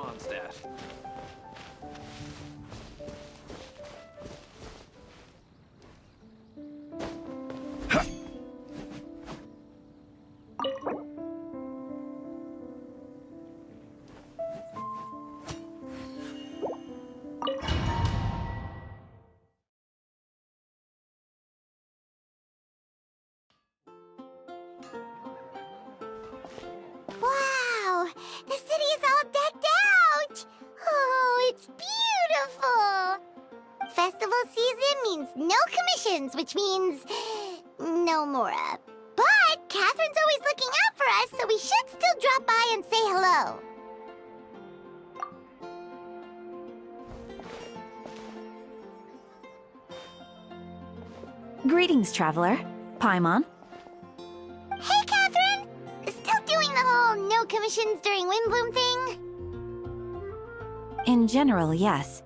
Mondstadt. Wow! The city is all decked out! Oh, it's beautiful! Festival season means no commissions, which means no Mora. But Catherine's always looking out for us, so we should still drop by and say hello. Greetings, traveler. Paimon. Hey, Catherine! Still doing the whole no commissions during Windbloom thing? In general, yes.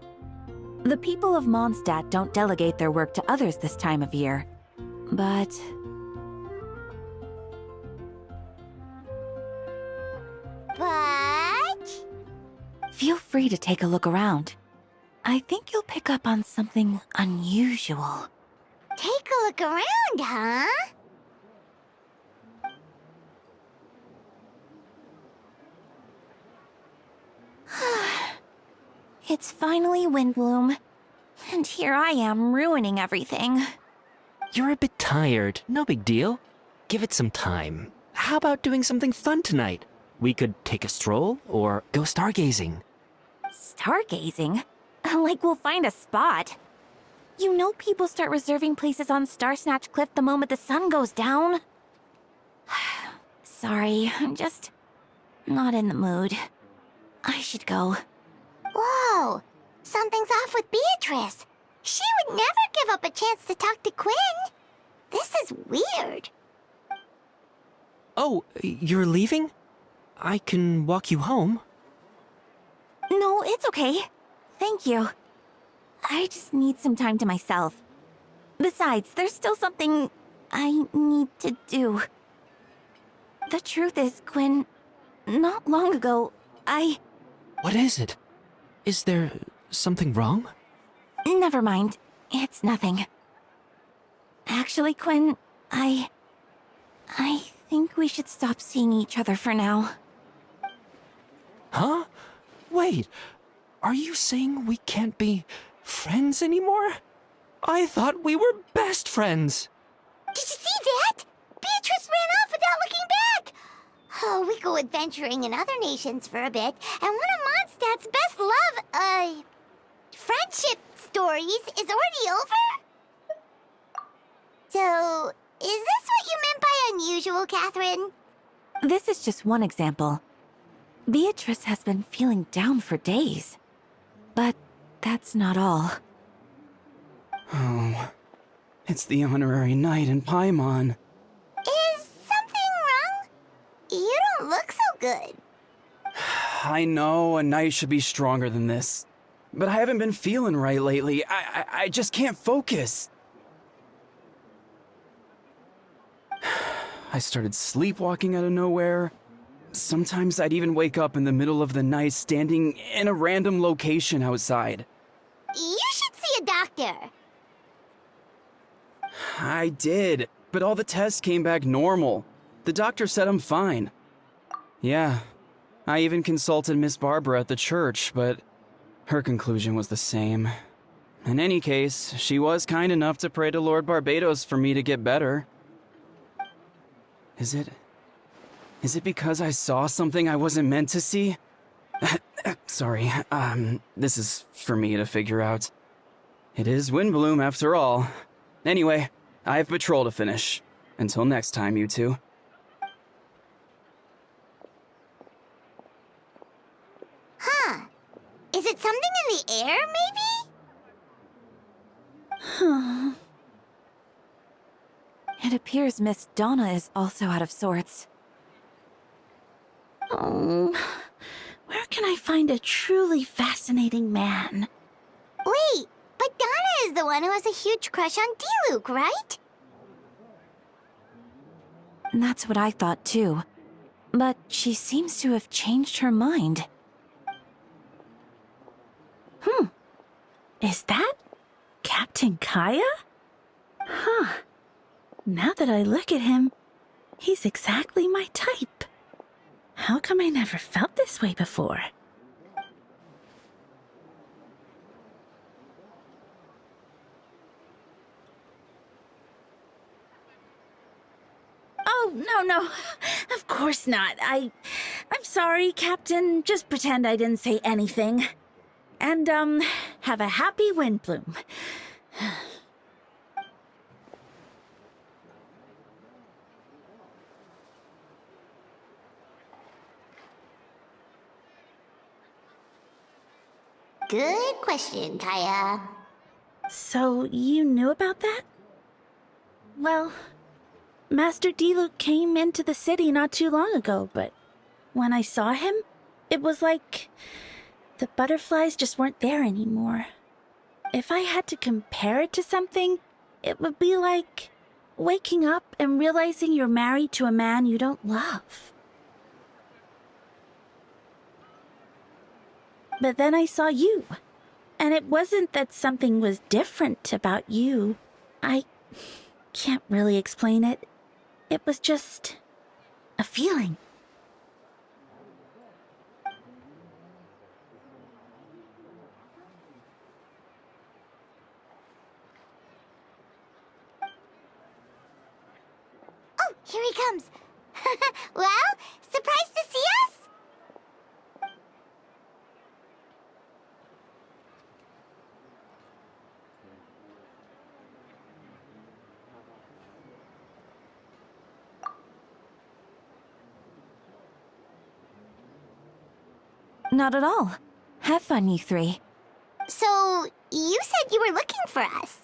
The people of Mondstadt don't delegate their work to others this time of year. But... feel free to take a look around. I think you'll pick up on something unusual. Take a look around, huh? It's finally Windbloom. And here I am ruining everything. You're a bit tired. No big deal. Give it some time. How about doing something fun tonight? We could take a stroll or go stargazing. Stargazing? Like we'll find a spot. You know people start reserving places on Starsnatch Cliff the moment the sun goes down. Sorry, I'm just not in the mood. I should go. Whoa! Something's off with Beatrice. She would never give up a chance to talk to Quinn. This is weird. Oh, you're leaving? I can walk you home. No, it's okay. Thank you. I just need some time to myself. Besides, there's still something I need to do. The truth is, Quinn, not long ago, What is it? Is there something wrong? Never mind. It's nothing. Actually, Quinn, I think we should stop seeing each other for now. Huh? Wait, are you saying we can't be friends anymore? I thought we were best friends. Did you see that? Beatrice ran off without looking back. Oh, we go adventuring in other nations for a bit, and one of Mondstadt's best friendship stories is already over? So, is this what you meant by unusual, Catherine? This is just one example. Beatrice has been feeling down for days. But that's not all. Oh, it's the honorary knight in Paimon. Is something wrong? You don't look so good. I know a knight should be stronger than this, but I haven't been feeling right lately. I just can't focus. I started sleepwalking out of nowhere. Sometimes I'd even wake up in the middle of the night standing in a random location outside. You should see a doctor. I did, but all the tests came back normal. The doctor said I'm fine. Yeah, I even consulted Miss Barbara at the church, but her conclusion was the same. In any case, she was kind enough to pray to Lord Barbados for me to get better. Is it because I saw something I wasn't meant to see? Sorry, this is for me to figure out. It is Windbloom after all. Anyway, I have patrol to finish. Until next time, you two. Huh. Is it something in the air, maybe? It appears Miss Donna is also out of sorts. Oh, where can I find a truly fascinating man? Wait, but Donna is the one who has a huge crush on Diluc, right? That's what I thought too. But she seems to have changed her mind. Is that Captain Kaya? Huh. Now that I look at him, he's exactly my type. How come I never felt this way before? Oh, no. Of course not. I'm sorry, Captain. Just pretend I didn't say anything. And, have a happy Windbloom. Good question, Kaya. So, you knew about that? Well, Master Diluc came into the city not too long ago, but when I saw him, it was like the butterflies just weren't there anymore. If I had to compare it to something, it would be like waking up and realizing you're married to a man you don't love. But then I saw you, and it wasn't that something was different about you. I can't really explain it. It was just a feeling. Oh, here he comes. Well, surprised to see us? Not at all. Have fun, you three. So, you said you were looking for us.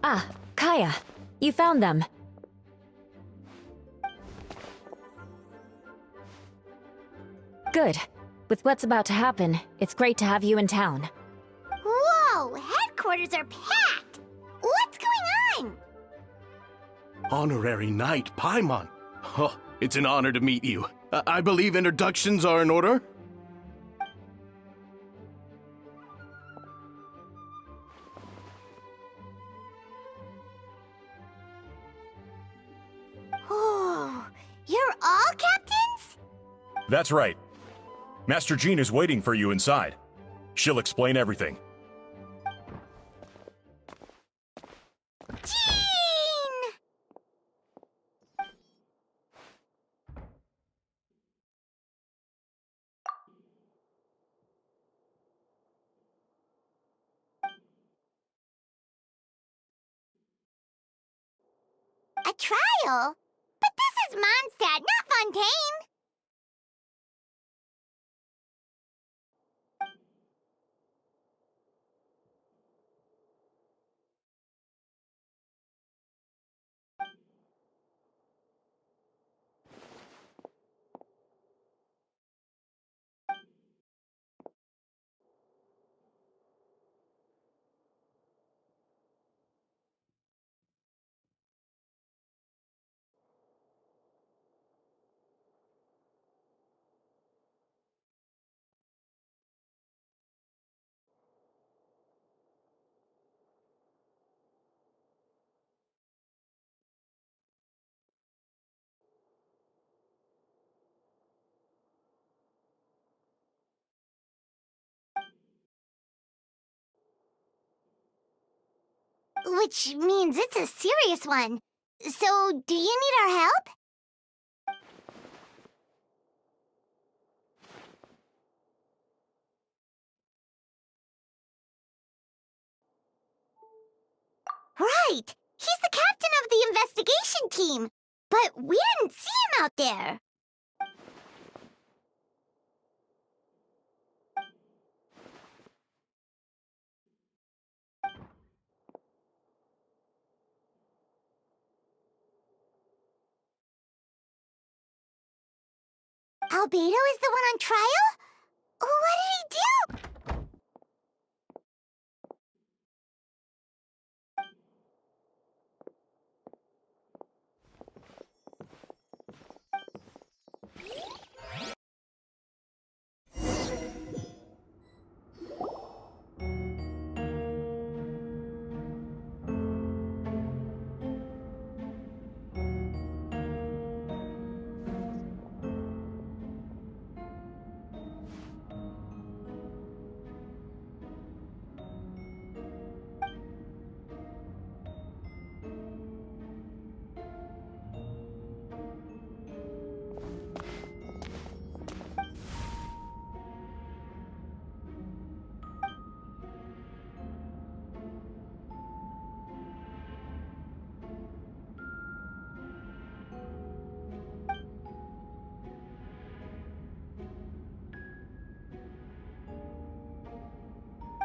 Ah, Kaya. You found them. Good. With what's about to happen, it's great to have you in town. Whoa, headquarters are packed! What's going on? Honorary Knight Paimon. Oh, it's an honor to meet you. I believe introductions are in order? Oh, you're all captains? That's right. Master Jean is waiting for you inside. She'll explain everything. Jean! A trial? But this is Mondstadt, not Fontaine! which means it's a serious one. So, do you need our help? Right! He's the captain of the investigation team! But we didn't see him out there! Albedo is the one on trial? What did he do?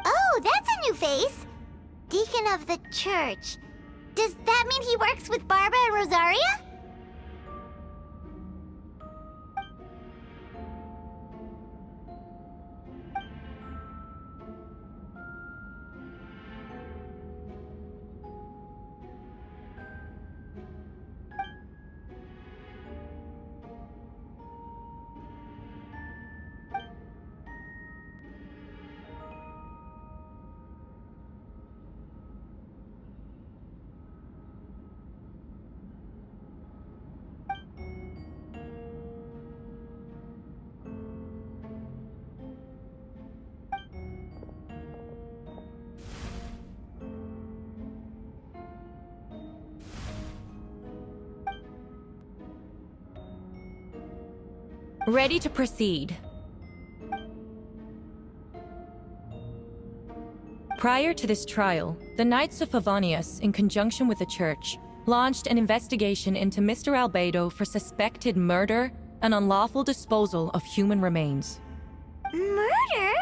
Oh, that's a new face! Deacon of the church. Does that mean he works with Barbara and Rosaria? Ready to proceed. Prior to this trial, the Knights of Favonius, in conjunction with the Church, launched an investigation into Mr. Albedo for suspected murder and unlawful disposal of human remains. Murder?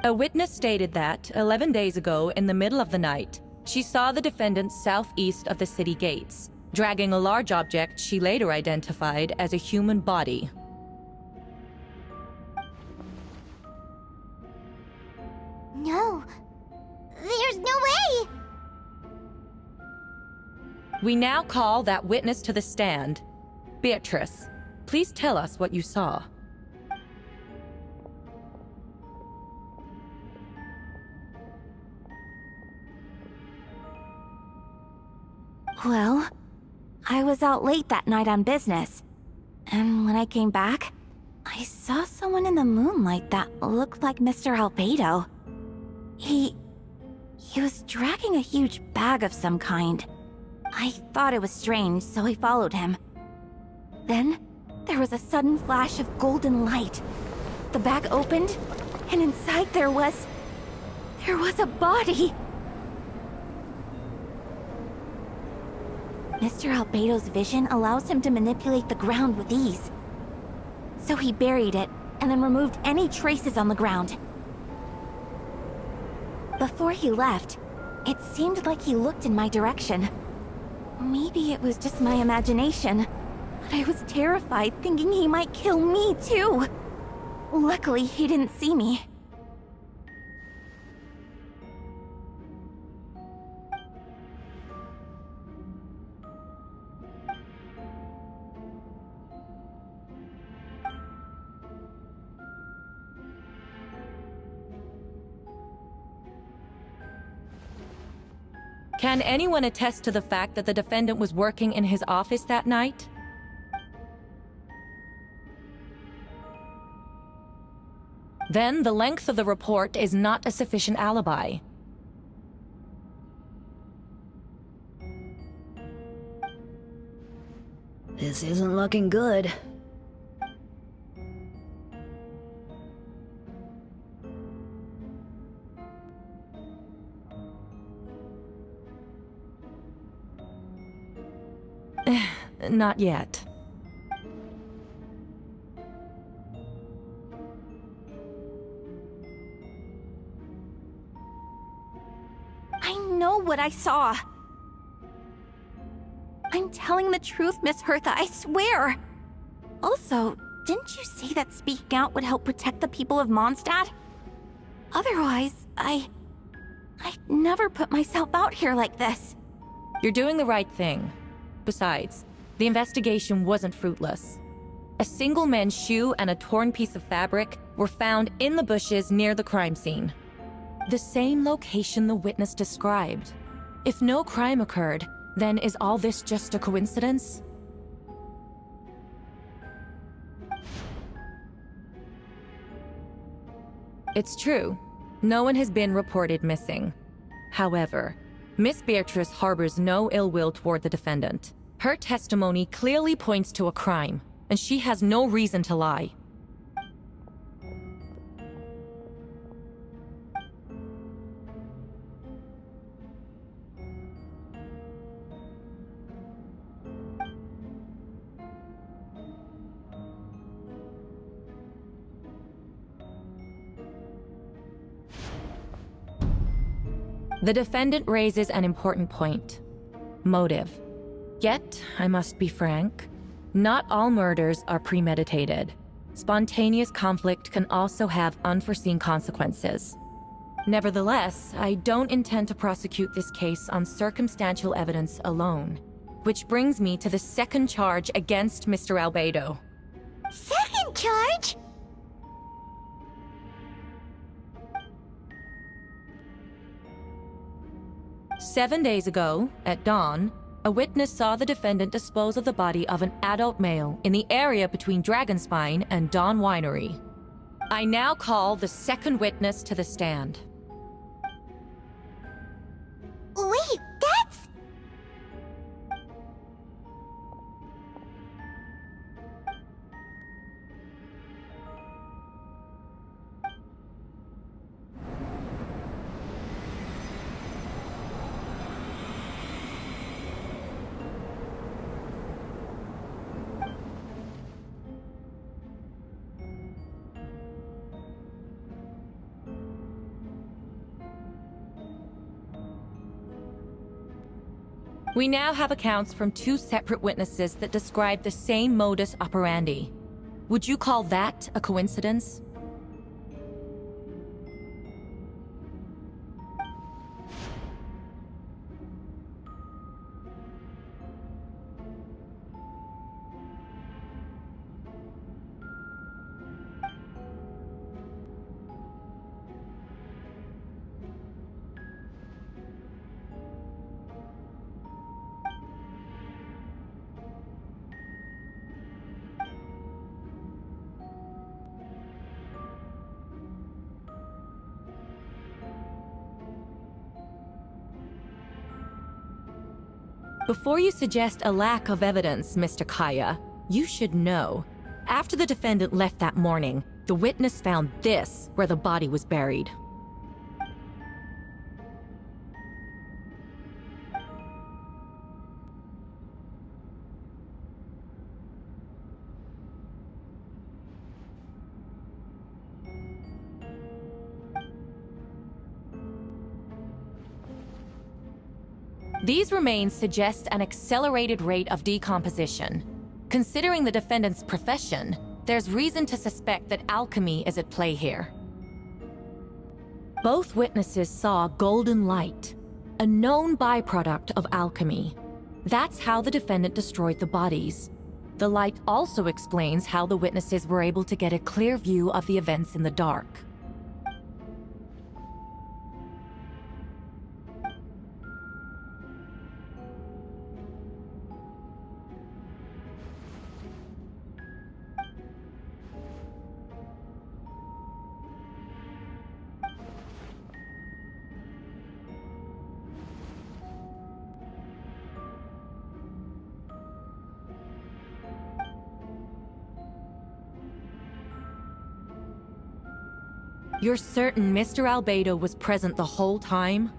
A witness stated that, 11 days ago, in the middle of the night, she saw the defendant southeast of the city gates, dragging a large object she later identified as a human body. No. There's no way! We now call that witness to the stand. Beatrice, please tell us what you saw. Well, I was out late that night on business. And when I came back, I saw someone in the moonlight that looked like Mr. Albedo. He was dragging a huge bag of some kind. I thought it was strange, so I followed him. Then, there was a sudden flash of golden light. The bag opened, and inside there was a body! Mr. Albedo's vision allows him to manipulate the ground with ease. So he buried it, and then removed any traces on the ground. Before he left, it seemed like he looked in my direction. Maybe it was just my imagination, but I was terrified thinking he might kill me too. Luckily, he didn't see me. Can anyone attest to the fact that the defendant was working in his office that night? then the length of the report is not a sufficient alibi. This isn't looking good. Not yet. I know what I saw. I'm telling the truth, Miss Hertha, I swear. Also, didn't you say that speaking out would help protect the people of Mondstadt? Otherwise, I'd never put myself out here like this. You're doing the right thing. Besides, the investigation wasn't fruitless. A single men's shoe and a torn piece of fabric were found in the bushes near the crime scene. The same location the witness described. If no crime occurred, then is all this just a coincidence? It's true. No one has been reported missing. However, Miss Beatrice harbors no ill will toward the defendant. Her testimony clearly points to a crime, and she has no reason to lie. The defendant raises an important point. Motive. Yet, I must be frank, not all murders are premeditated. Spontaneous conflict can also have unforeseen consequences. Nevertheless, I don't intend to prosecute this case on circumstantial evidence alone. Which brings me to the second charge against Mr. Albedo. Second charge? 7 days ago, at dawn, a witness saw the defendant dispose of the body of an adult male in the area between Dragonspine and Dawn Winery. I now call the second witness to the stand. Wait, that's... We now have accounts from two separate witnesses that describe the same modus operandi. Would you call that a coincidence? Before you suggest a lack of evidence, Mr. Kaya, you should know. After the defendant left that morning, the witness found this where the body was buried. These remains suggest an accelerated rate of decomposition. Considering the defendant's profession, there's reason to suspect that alchemy is at play here. Both witnesses saw golden light, a known byproduct of alchemy. That's how the defendant destroyed the bodies. The light also explains how the witnesses were able to get a clear view of the events in the dark. You're certain Mr. Albedo was present the whole time?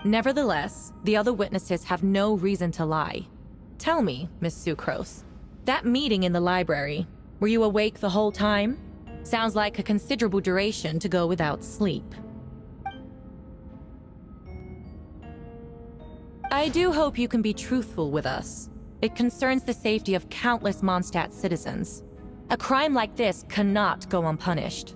Nevertheless, the other witnesses have no reason to lie. Tell me, Miss Sucrose, that meeting in the library, were you awake the whole time? Sounds like a considerable duration to go without sleep. I do hope you can be truthful with us. It concerns the safety of countless Mondstadt citizens. A crime like this cannot go unpunished.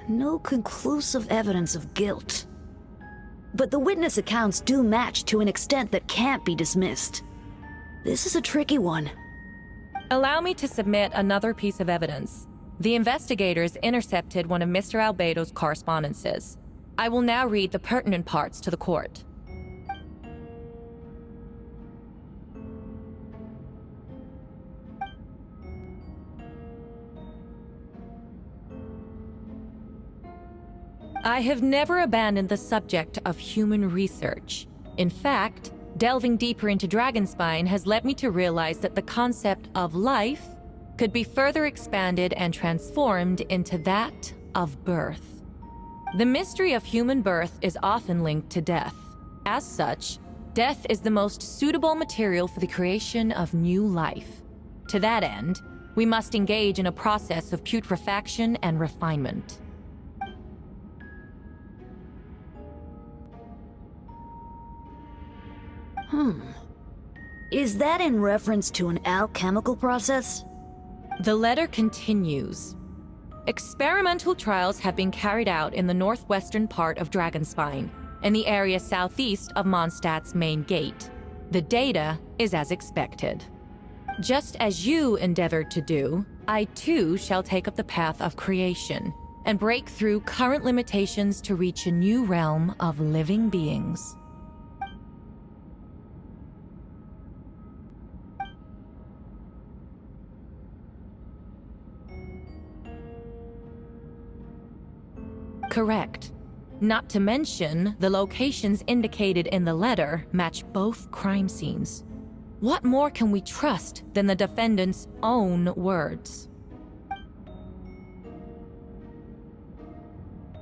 No conclusive evidence of guilt. But the witness accounts do match to an extent that can't be dismissed. This is a tricky one. Allow me to submit another piece of evidence. The investigators intercepted one of Mr. Albedo's correspondences. I will now read the pertinent parts to the court. I have never abandoned the subject of human research. In fact, delving deeper into Dragonspine has led me to realize that the concept of life could be further expanded and transformed into that of birth. The mystery of human birth is often linked to death. As such, death is the most suitable material for the creation of new life. To that end, we must engage in a process of putrefaction and refinement. Is that in reference to an alchemical process? The letter continues. Experimental trials have been carried out in the northwestern part of Dragonspine, in the area southeast of Mondstadt's main gate. The data is as expected. Just as you endeavored to do, I too shall take up the path of creation and break through current limitations to reach a new realm of living beings. Correct. Not to mention, the locations indicated in the letter match both crime scenes. What more can we trust than the defendant's own words?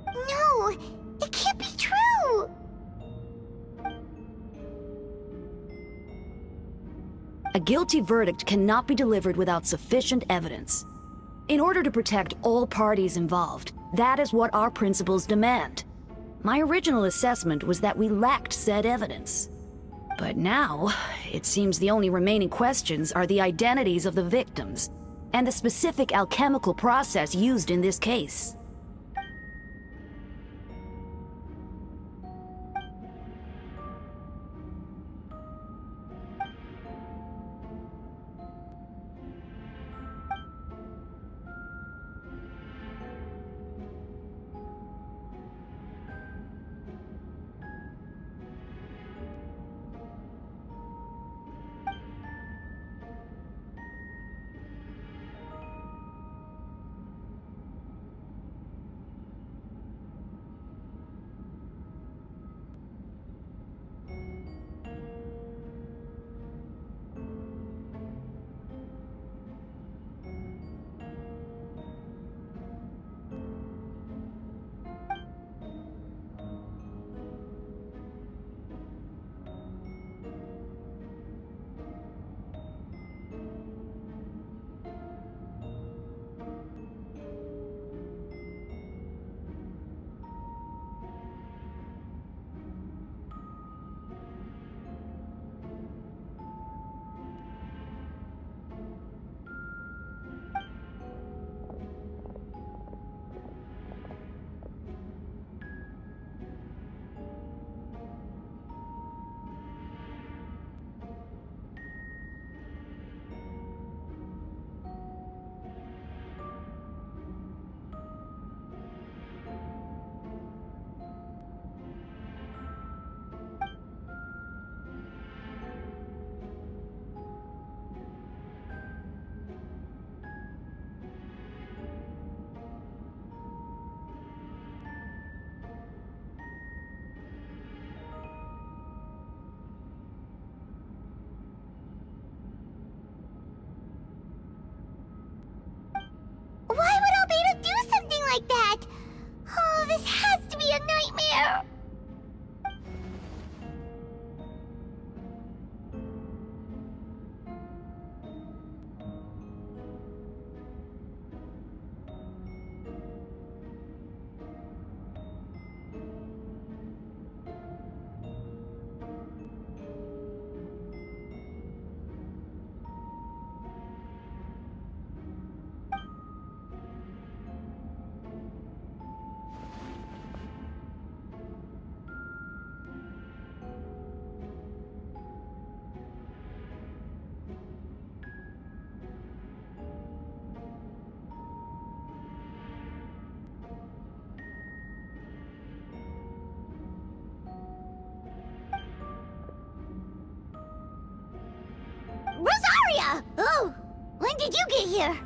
No, it can't be true! A guilty verdict cannot be delivered without sufficient evidence. In order to protect all parties involved, that is what our principles demand. My original assessment was that we lacked said evidence. But now, it seems the only remaining questions are the identities of the victims and the specific alchemical process used in this case. did you get here?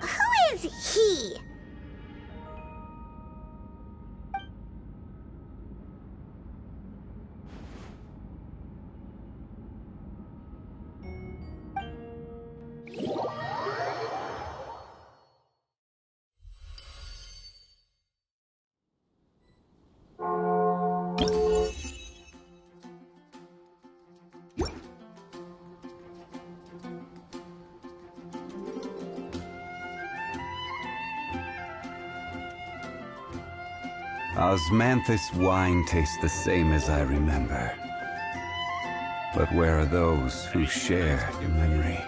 Who is he? Osmanthus wine tastes the same as I remember. But where are those who share your memory?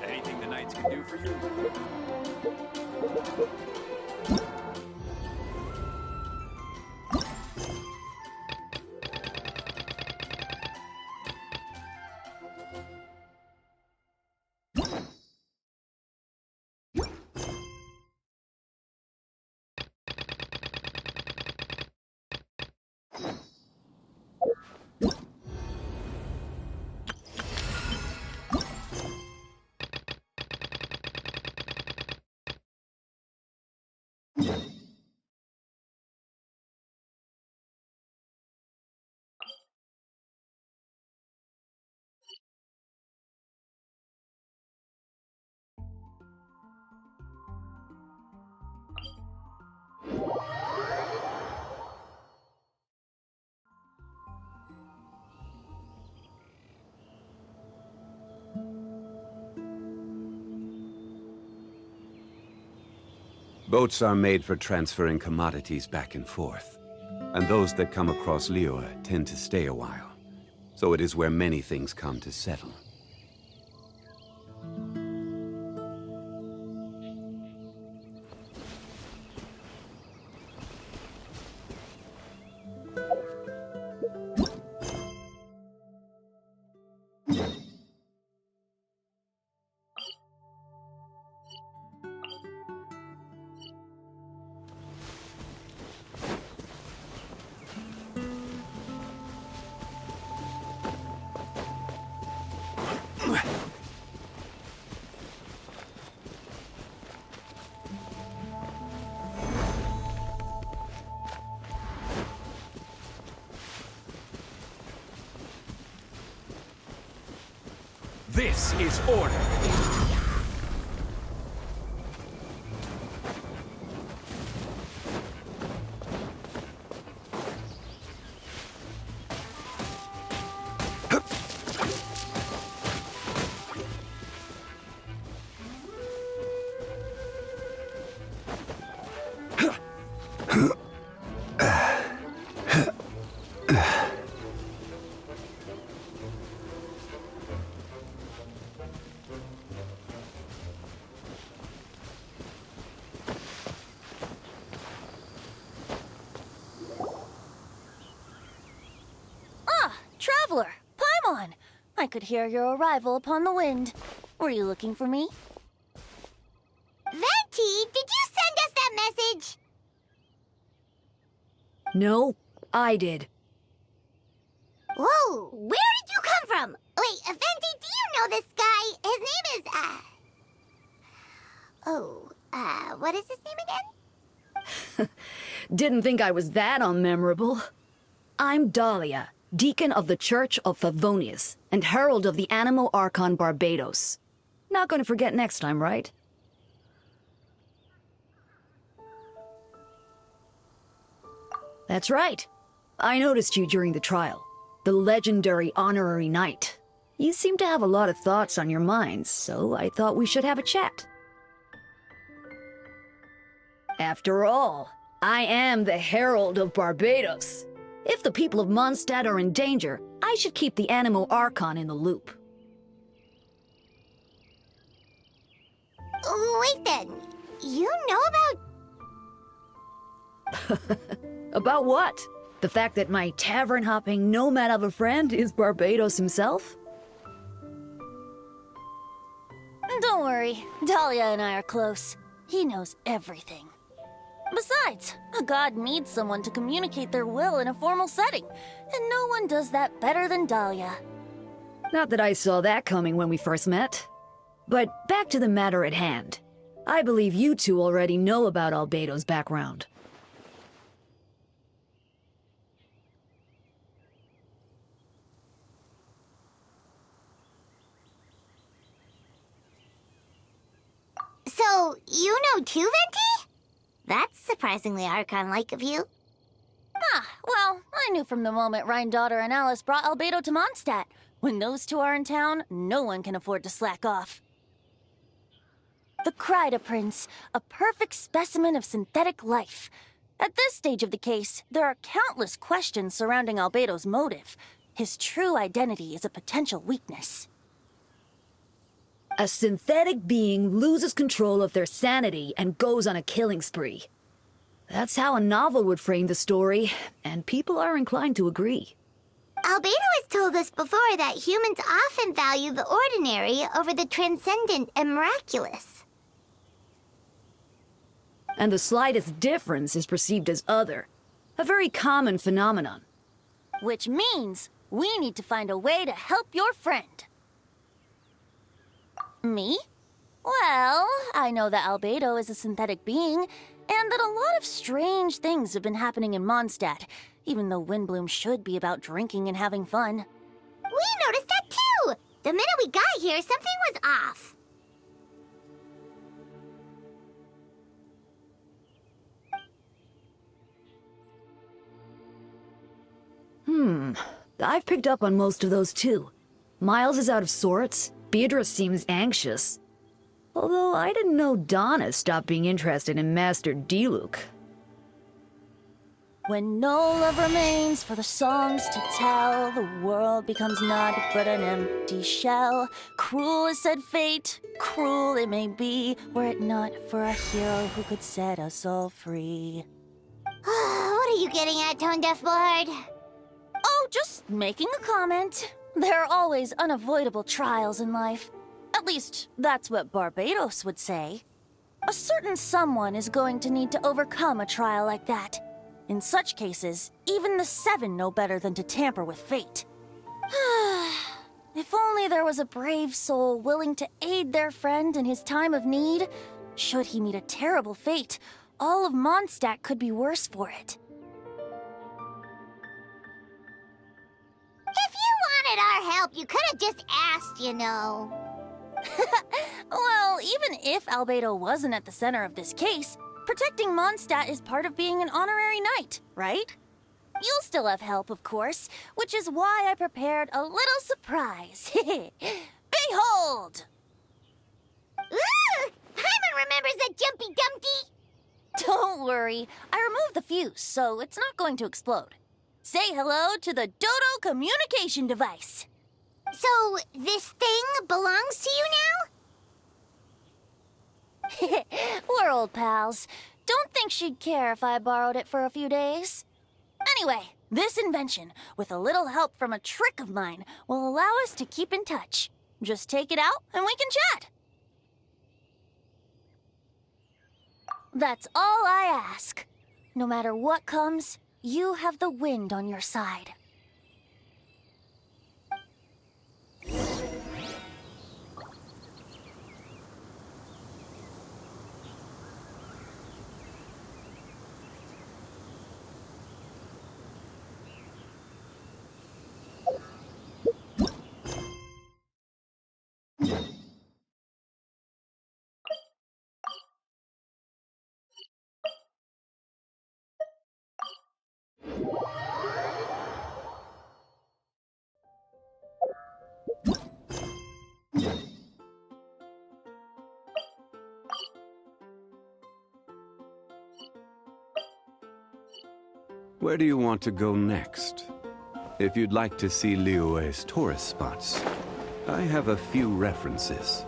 Anything the Knights can do for you? Boats are made for transferring commodities back and forth, and those that come across Liyue tend to stay a while. So it is where many things come to settle. This is order. Traveler, Paimon! I could hear your arrival upon the wind. Were you looking for me? Venti, did you send us that message? No, I did. Whoa, where did you come from? Wait, Venti, do you know this guy? His name is, what is his name again? Didn't think I was that unmemorable. I'm Dahlia, Deacon of the Church of Favonius, and Herald of the Animo Archon Barbados. Not gonna forget next time, right? That's right. I noticed you during the trial. The legendary honorary knight. You seem to have a lot of thoughts on your minds, so I thought we should have a chat. After all, I am the Herald of Barbados. If the people of Mondstadt are in danger, I should keep the Animo Archon in the loop. Wait then, you know about... About what? The fact that my tavern-hopping nomad of a friend is Barbados himself? Don't worry, Dahlia and I are close. He knows everything. Besides, a god needs someone to communicate their will in a formal setting, and no one does that better than Dahlia. Not that I saw that coming when we first met. But back to the matter at hand. I believe you two already know about Albedo's background. So, you know too, Venti? That's surprisingly Archon-like of you. Well, I knew from the moment Rhine-Daughter and Alice brought Albedo to Mondstadt. When those two are in town, no one can afford to slack off. The Kryda Prince, a perfect specimen of synthetic life. At this stage of the case, there are countless questions surrounding Albedo's motive. His true identity is a potential weakness. A synthetic being loses control of their sanity and goes on a killing spree. That's how a novel would frame the story, and people are inclined to agree. Albedo has told us before that humans often value the ordinary over the transcendent and miraculous. And the slightest difference is perceived as other. A very common phenomenon. Which means we need to find a way to help your friend. Me? Well, I know that Albedo is a synthetic being, and that a lot of strange things have been happening in Mondstadt, even though Windbloom should be about drinking and having fun. We noticed that too! The minute we got here, something was off. I've picked up on most of those too. Miles is out of sorts. Beatrice seems anxious. Although I didn't know Donna stopped being interested in Master Diluc. When no love remains for the songs to tell, the world becomes naught but an empty shell. Cruel is said fate, cruel it may be, were it not for a hero who could set us all free. What are you getting at, Tone Deaf Bard? Oh, just making a comment. There are always unavoidable trials in life. At least, that's what Barbados would say. A certain someone is going to need to overcome a trial like that. In such cases, even the Seven know better than to tamper with fate. If only there was a brave soul willing to aid their friend in his time of need. Should he meet a terrible fate, all of Mondstadt could be worse for it. If you wanted our help, you could have just asked, you know. Well, even if Albedo wasn't at the center of this case, protecting Mondstadt is part of being an honorary knight, right? You'll still have help, of course, which is why I prepared a little surprise. Behold! Ooh! Paimon remembers that Jumpy Dumpty! Don't worry, I removed the fuse, so it's not going to explode. Say hello to the Dodo communication device. So, this thing belongs to you now? We're old pals. Don't think she'd care if I borrowed it for a few days. Anyway, this invention, with a little help from a trick of mine, will allow us to keep in touch. Just take it out and we can chat. That's all I ask. No matter what comes, you have the wind on your side. Where do you want to go next? If you'd like to see Liyue's tourist spots, I have a few references.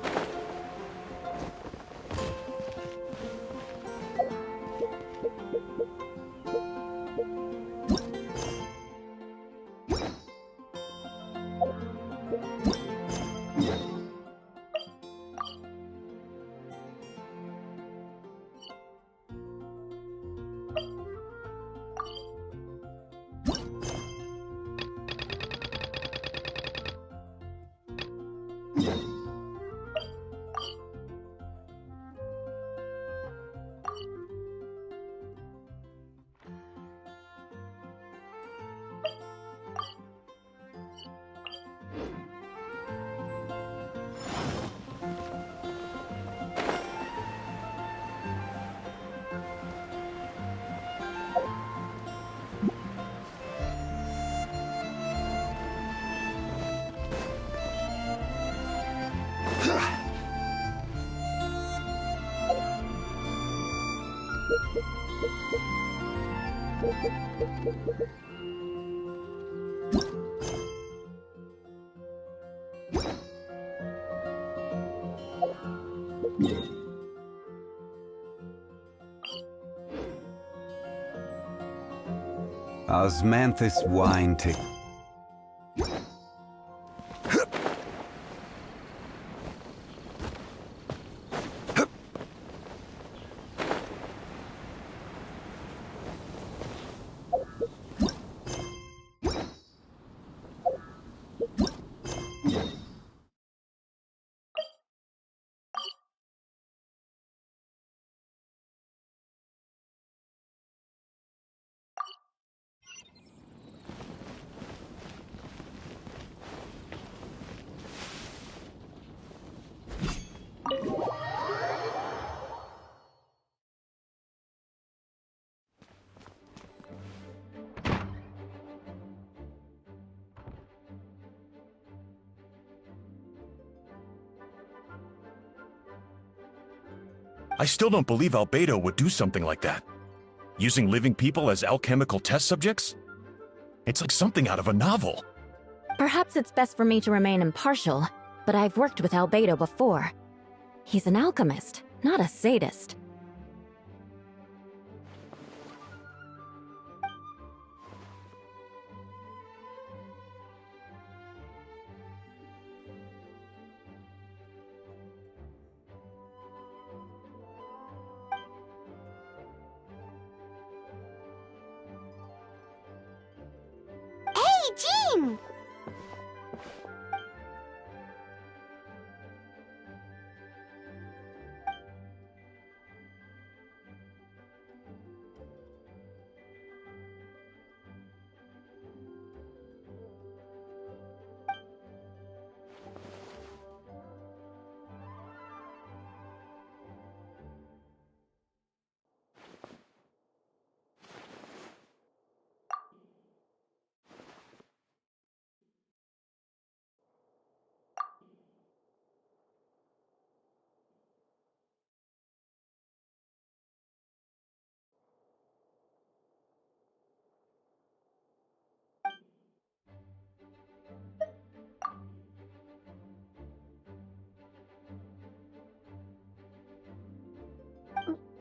Osmanthus wine to... I still don't believe Albedo would do something like that. Using living people as alchemical test subjects? It's like something out of a novel. Perhaps it's best for me to remain impartial, but I've worked with Albedo before. He's an alchemist, not a sadist. Hey, Jean!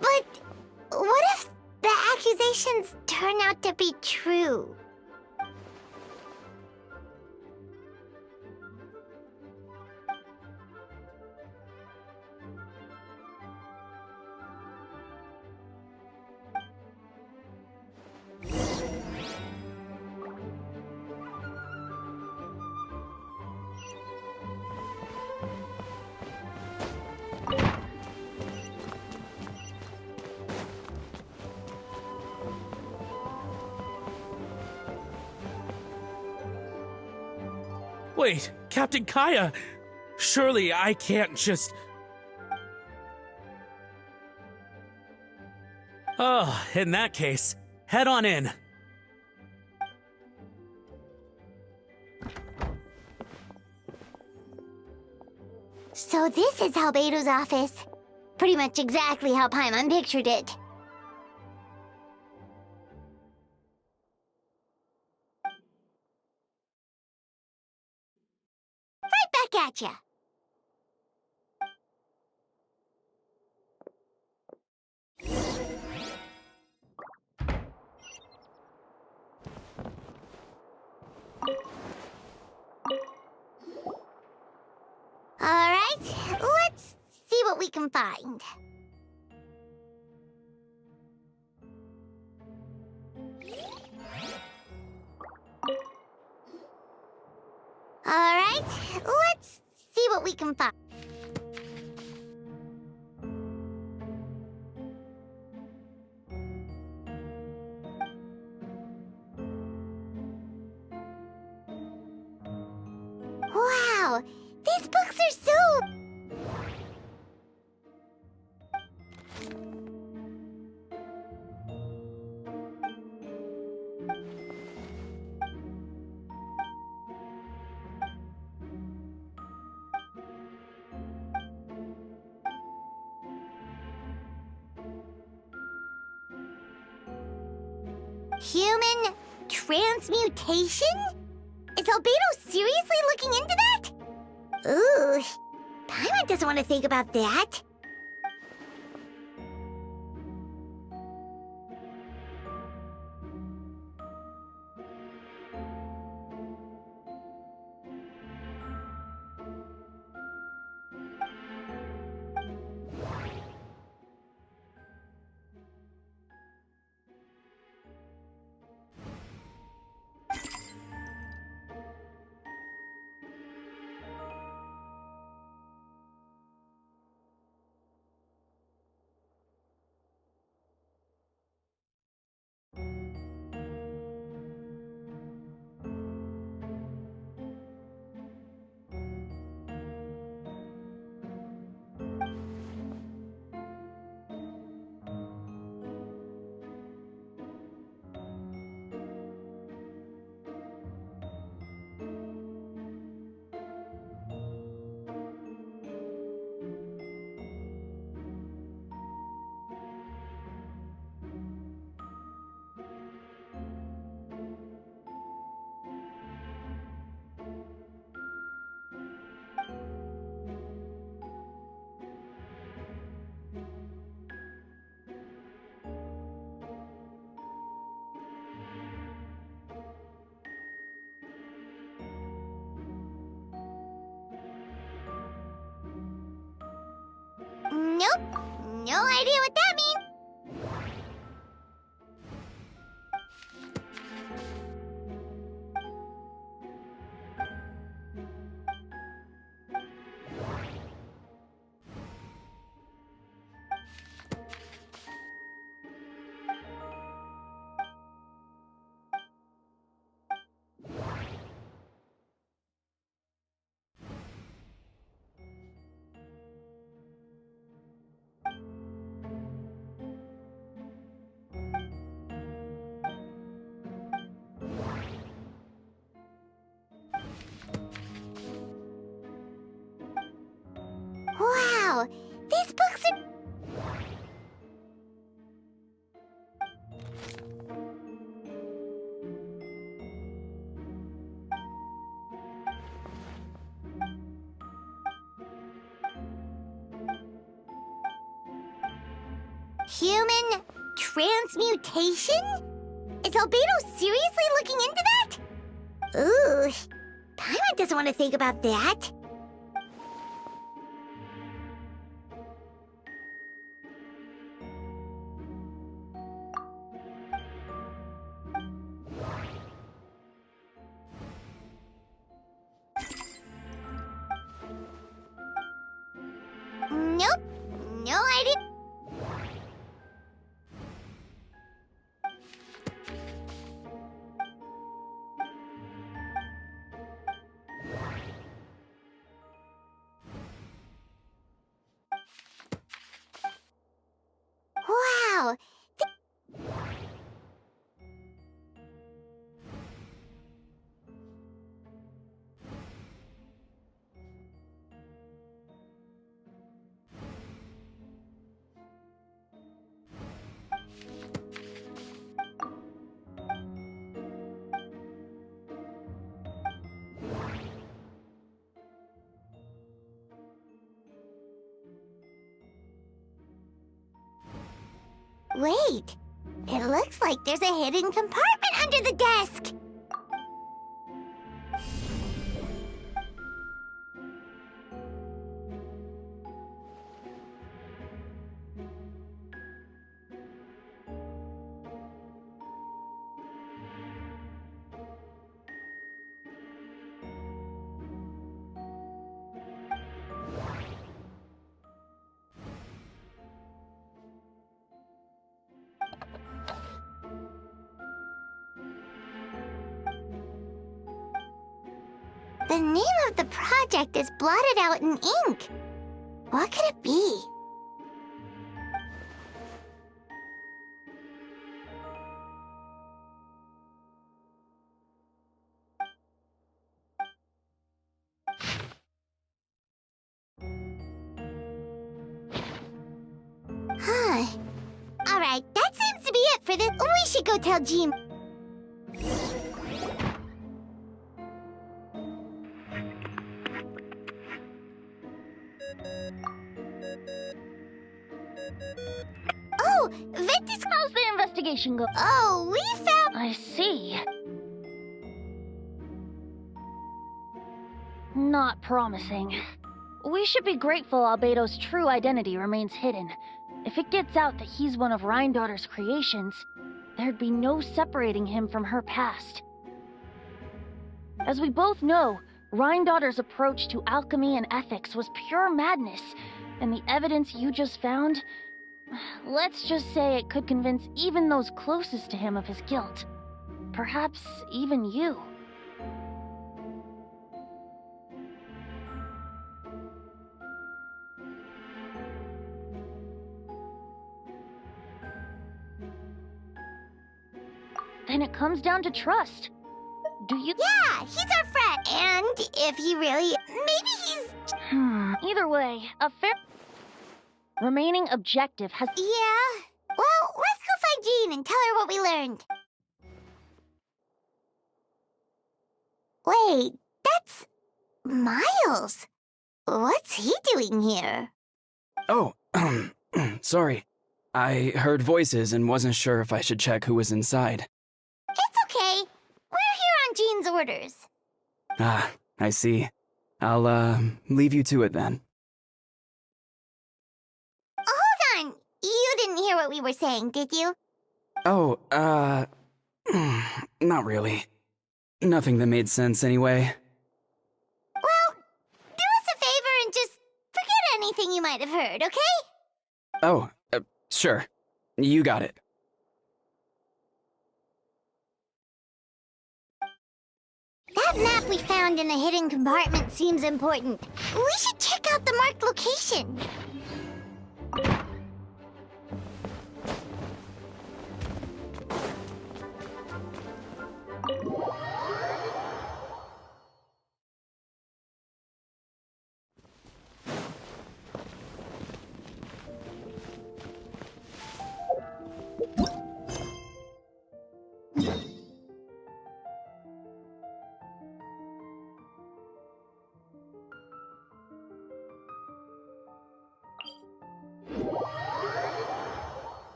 But what if the accusations turn out to be true? Wait, Captain Kaya! Surely I can't just... Oh, in that case, head on in. So this is Albedo's office. Pretty much exactly how Paimon pictured it. Right back at ya. Alright, let's see what we can find. Alright, let's see what we can find. Wow, these books are so... Human transmutation? Is Albedo seriously looking into that? Ooh, Paimon doesn't want to think about that. Nope, no idea what that means. Wow, these books are... Human transmutation? Is Albedo seriously looking into that? Ooh, Paimon doesn't want to think about that. Nope, no idea. Wow. Wait, it looks like there's a hidden compartment under the desk. The name of the project is blotted out in ink. What could it be? Huh. Alright, that seems to be it for this. We should go tell Jim. Oh, Ventus. How's the investigation go? Oh, we found. I see. Not promising. We should be grateful Albedo's true identity remains hidden. If it gets out that he's one of Rhindaughter's creations, there'd be no separating him from her past. As we both know, Rhindaughter's approach to alchemy and ethics was pure madness, and the evidence you just found, let's just say it could convince even those closest to him of his guilt. Perhaps even you. Then it comes down to trust. Do you? Yeah, he's our friend. And if he really. Maybe he's. Either way, a fair. Remaining objective has. Yeah. Well, let's go find Jean and tell her what we learned. Wait, that's. Miles. What's he doing here? Oh, sorry. I heard voices and wasn't sure if I should check who was inside. It's okay. We're here on Jean's orders. Ah, I see. I'll, leave you to it then. Hold on. You didn't hear what we were saying, did you? Oh, not really. Nothing that made sense anyway. Well, do us a favor and just forget anything you might have heard, okay? Oh, sure. You got it. That map we found in the hidden compartment seems important. We should check out the marked location.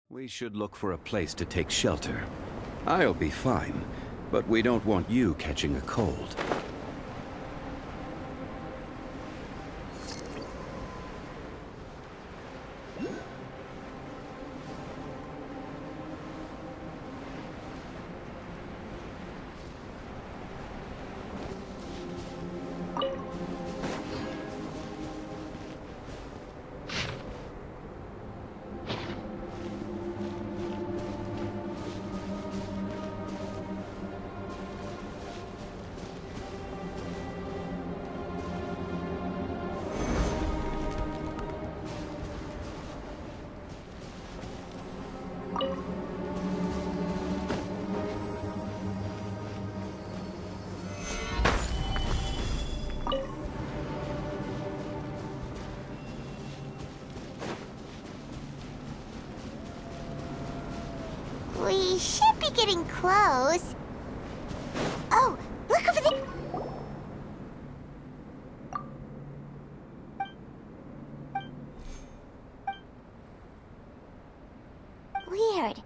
We should look for a place to take shelter. I'll be fine, but we don't want you catching a cold. We should be getting close. Oh, look over there! Weird.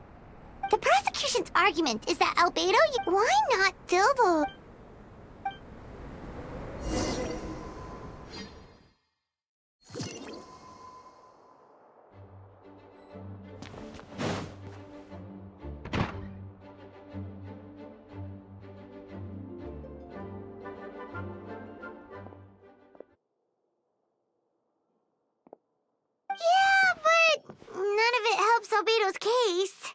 The prosecution's argument is that Albedo. Why not double? Yeah, but none of it helps Albedo's case.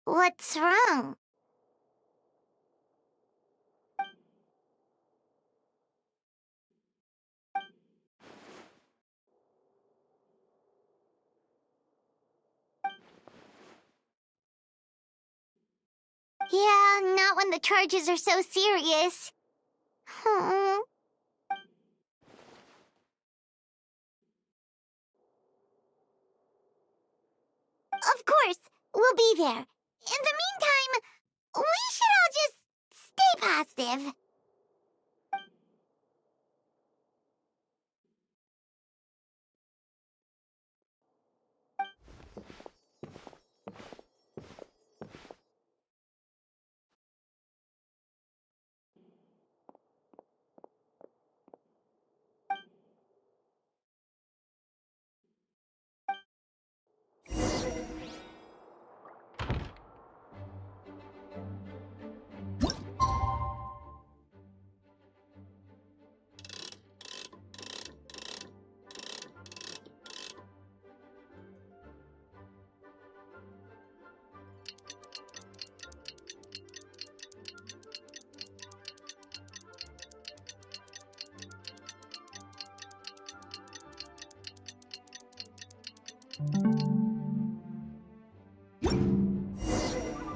What's wrong? Yeah, not when the charges are so serious. Of course, we'll be there. In the meantime, we should all just stay positive.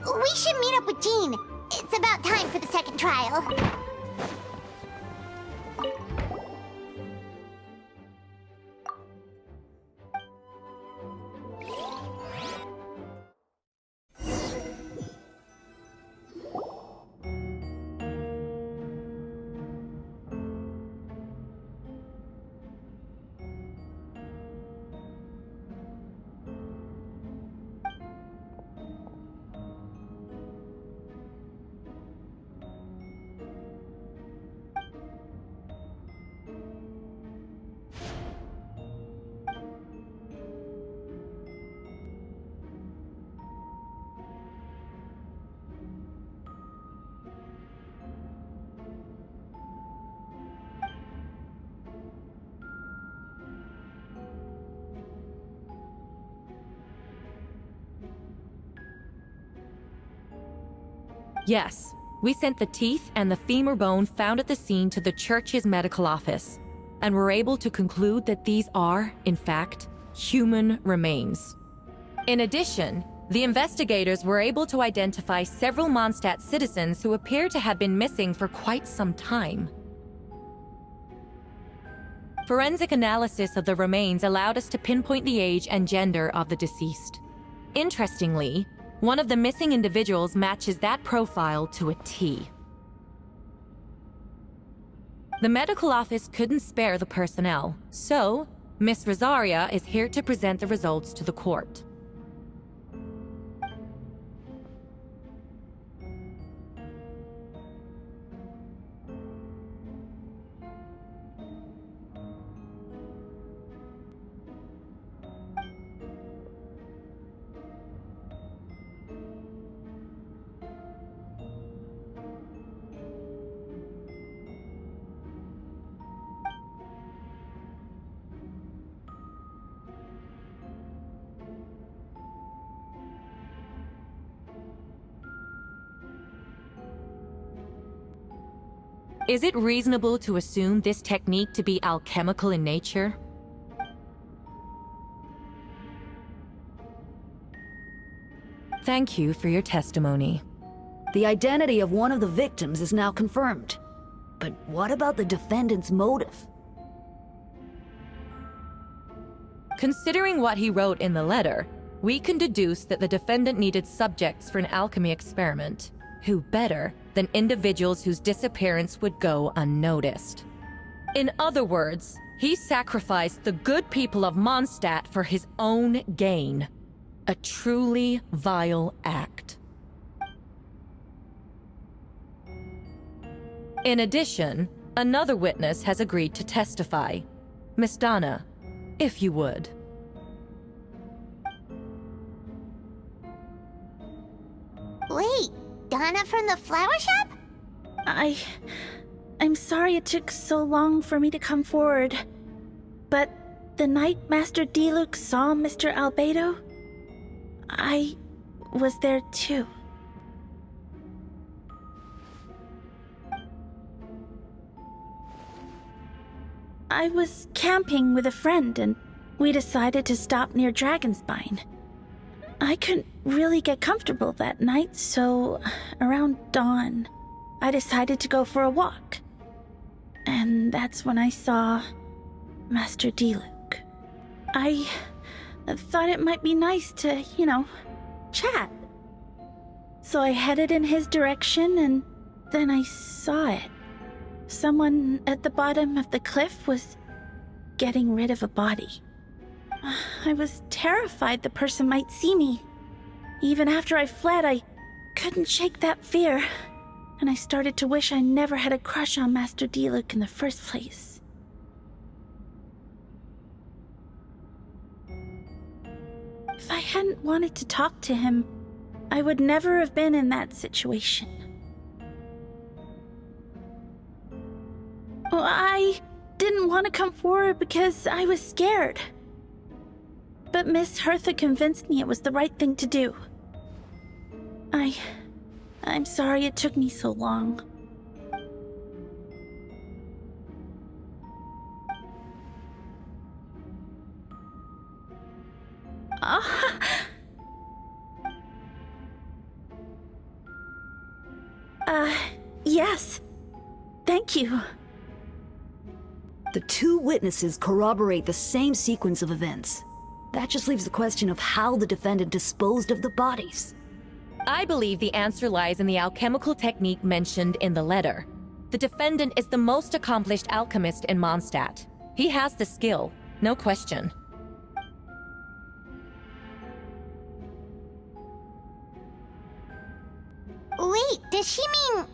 We should meet up with Jean. It's about time for the second trial. Yes, we sent the teeth and the femur bone found at the scene to the church's medical office, and were able to conclude that these are, in fact, human remains. In addition, the investigators were able to identify several Mondstadt citizens who appear to have been missing for quite some time. Forensic analysis of the remains allowed us to pinpoint the age and gender of the deceased. Interestingly, one of the missing individuals matches that profile to a T. The medical office couldn't spare the personnel, so Miss Rosaria is here to present the results to the court. Is it reasonable to assume this technique to be alchemical in nature? Thank you for your testimony. The identity of one of the victims is now confirmed. But what about the defendant's motive? Considering what he wrote in the letter, we can deduce that the defendant needed subjects for an alchemy experiment. Who better than individuals whose disappearance would go unnoticed? In other words, he sacrificed the good people of Mondstadt for his own gain. A truly vile act. In addition, another witness has agreed to testify. Miss Donna, if you would. Wait, Donna from the flower shop? I'm sorry it took so long for me to come forward. But the night Master Diluc saw Mr. Albedo, I was there too. I was camping with a friend and we decided to stop near Dragonspine. I couldn't really get comfortable that night, so around dawn, I decided to go for a walk. And that's when I saw Master Diluc. I thought it might be nice to, chat. So I headed in his direction, and then I saw it. Someone at the bottom of the cliff was getting rid of a body. I was terrified the person might see me. Even after I fled, I couldn't shake that fear, and I started to wish I never had a crush on Master Diluc in the first place. If I hadn't wanted to talk to him, I would never have been in that situation. Well, I didn't want to come forward because I was scared. But Miss Hertha convinced me it was the right thing to do. I'm sorry it took me so long. Yes. Thank you. The two witnesses corroborate the same sequence of events. That just leaves the question of how the defendant disposed of the bodies. I believe the answer lies in the alchemical technique mentioned in the letter. The defendant is the most accomplished alchemist in Mondstadt. He has the skill, no question. Wait, does she mean...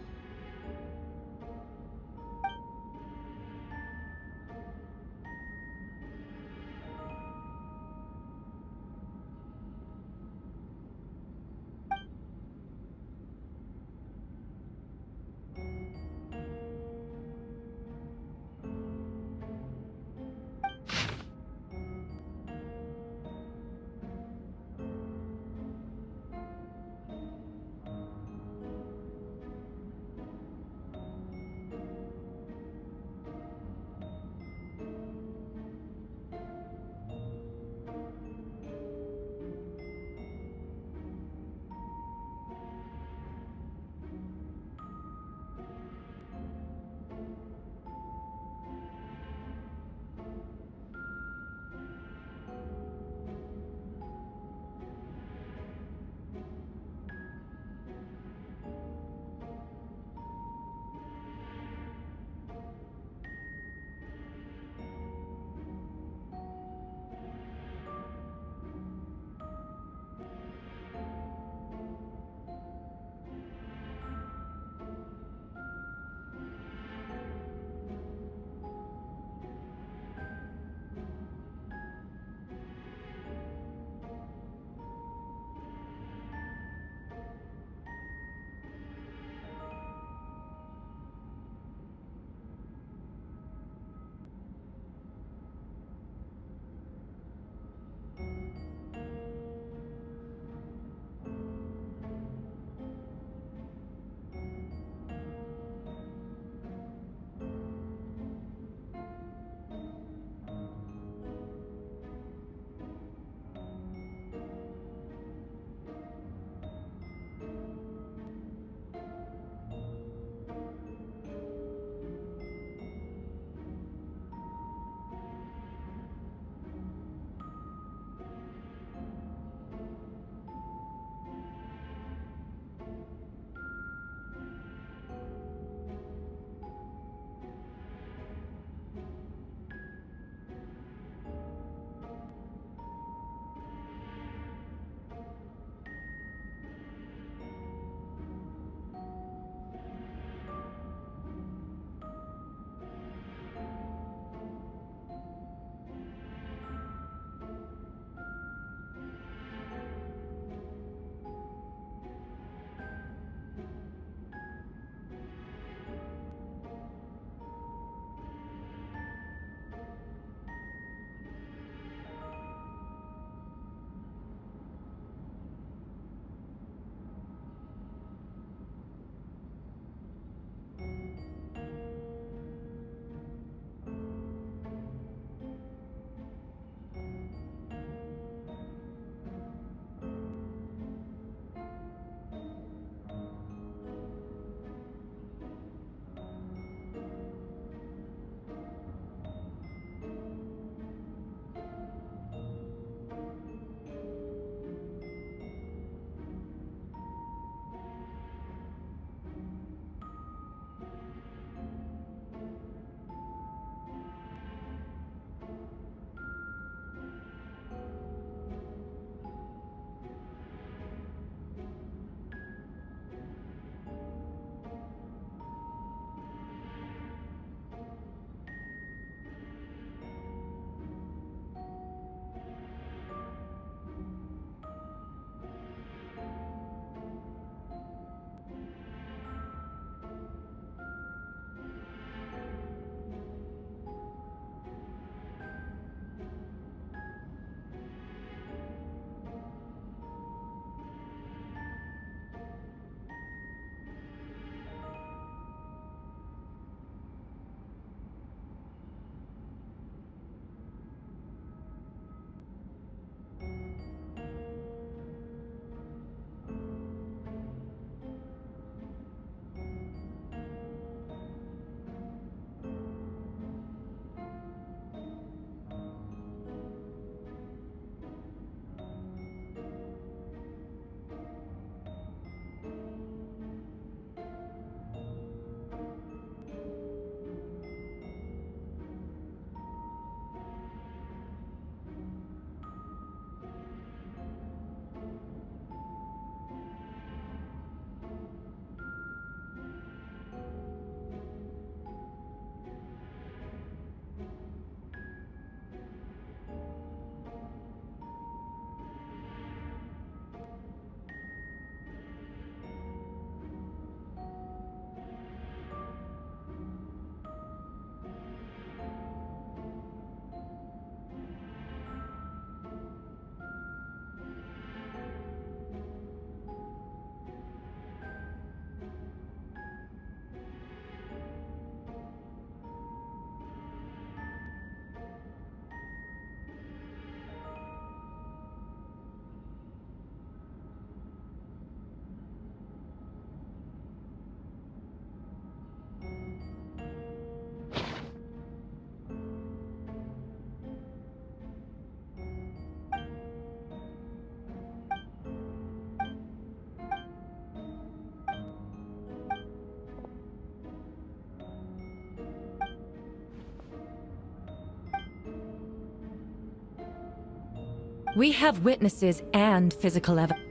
We have witnesses and physical evidence.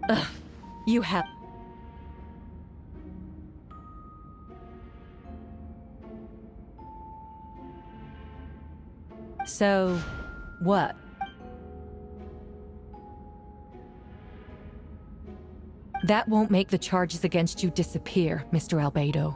Ugh, you have. So, what? That won't make the charges against you disappear, Mr. Albedo.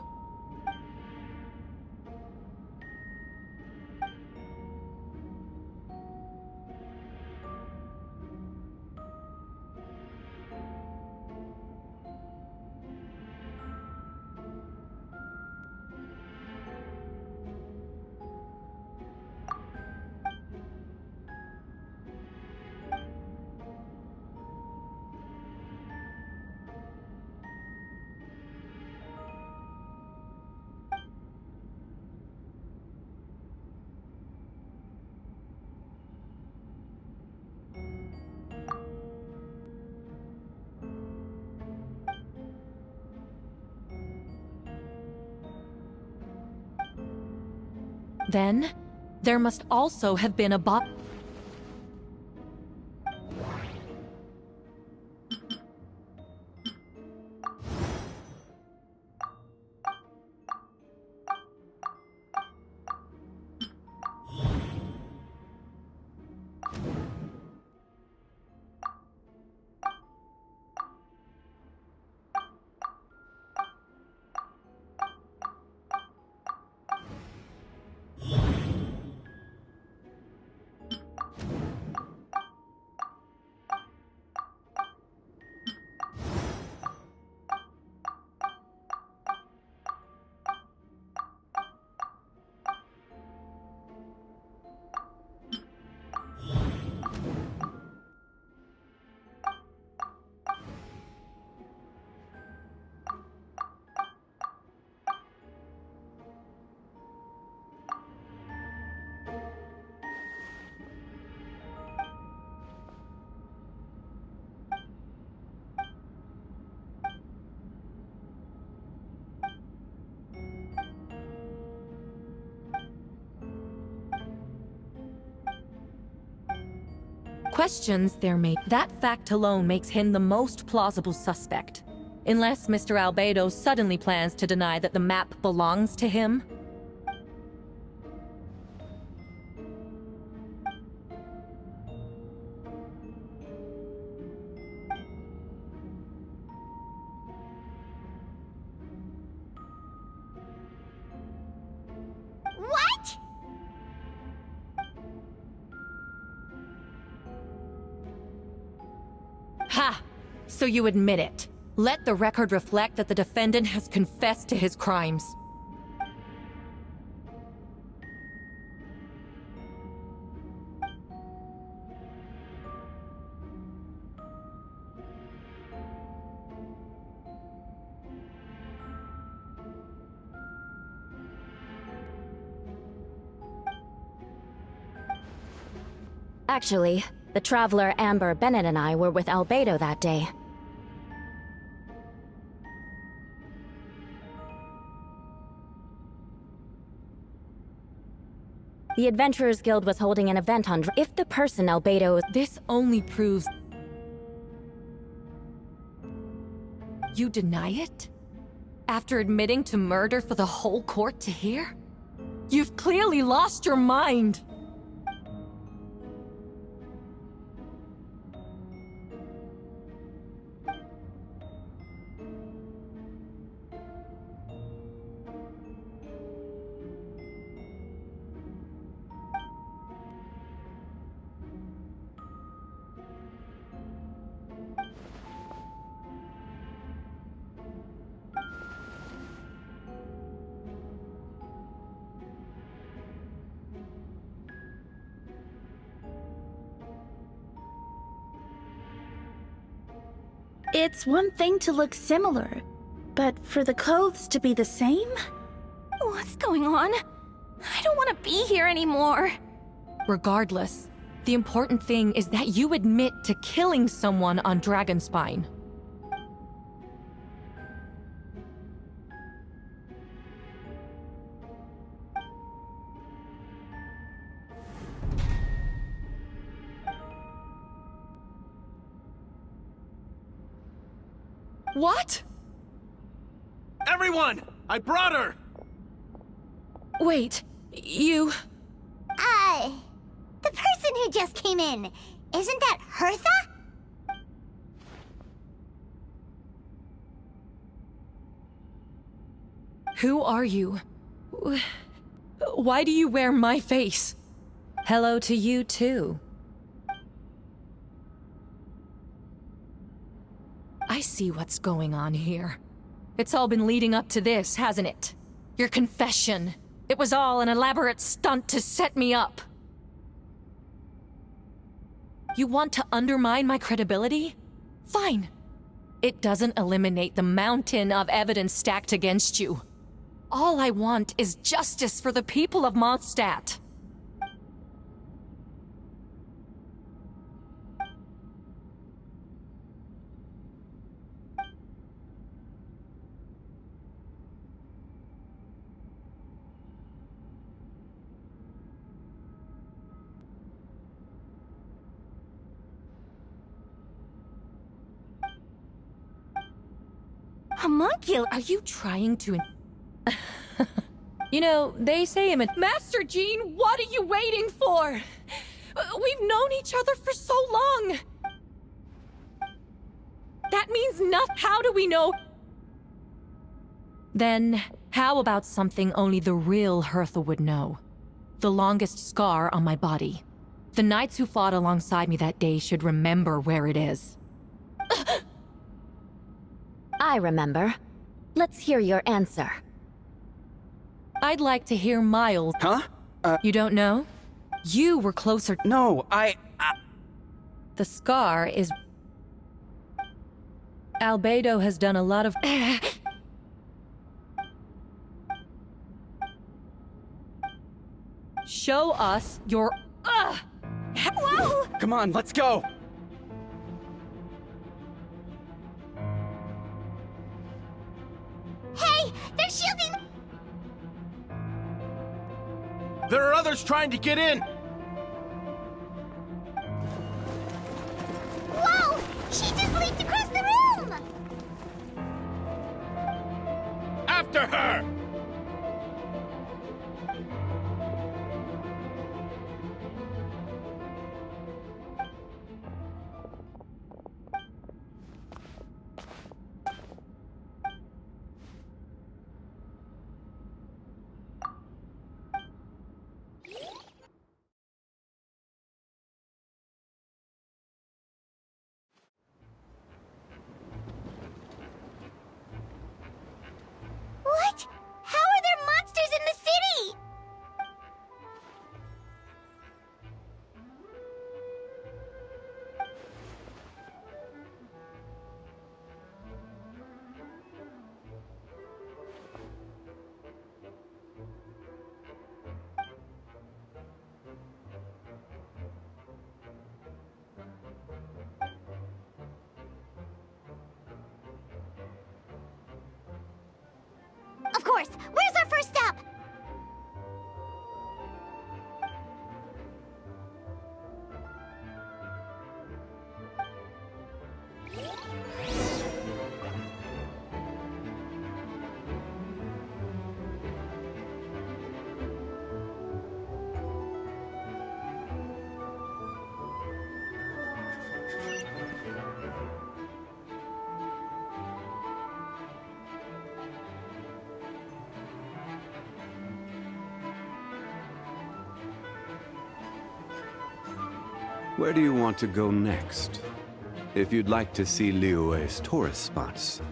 Then, there must also have been a bot. Questions there may. That fact alone makes him the most plausible suspect. Unless Mr. Albedo suddenly plans to deny that the map belongs to him. What? Ha! So you admit it. Let the record reflect that the defendant has confessed to his crimes. Actually, the traveler Amber Bennett and I were with Albedo that day. The Adventurers Guild was holding an event on if the person Albedo... This only proves... You deny it? After admitting to murder for the whole court to hear? You've clearly lost your mind! It's one thing to look similar, but for the clothes to be the same? What's going on? I don't want to be here anymore. Regardless, the important thing is that you admit to killing someone on Dragonspine. What? Everyone! I brought her! Wait, you... The person who just came in, isn't that Hertha? Who are you? Why do you wear my face? Hello to you, too. I see what's going on here. It's all been leading up to this, hasn't it? Your confession. It was all an elaborate stunt to set me up. You want to undermine my credibility? Fine. It doesn't eliminate the mountain of evidence stacked against you. All I want is justice for the people of Mondstadt. Homunculus! Are you trying to... You know, they say I'm a... Master Jean, what are you waiting for? We've known each other for so long. That means nothing. How do we know? Then, how about something only the real Hertha would know? The longest scar on my body. The knights who fought alongside me that day should remember where it is. I remember. Let's hear your answer. I'd like to hear Miles. Huh? You don't know? You were closer. No, The scar is... Albedo has done a lot of... Show us your... Whoa! Come on, let's go! Hey, they're shielding... There are others trying to get in! Whoa! She just leaped across the room! After her! What? How are there monsters in the city? Of course. Where's our first step? Where do you want to go next? If you'd like to see Liyue's tourist spots,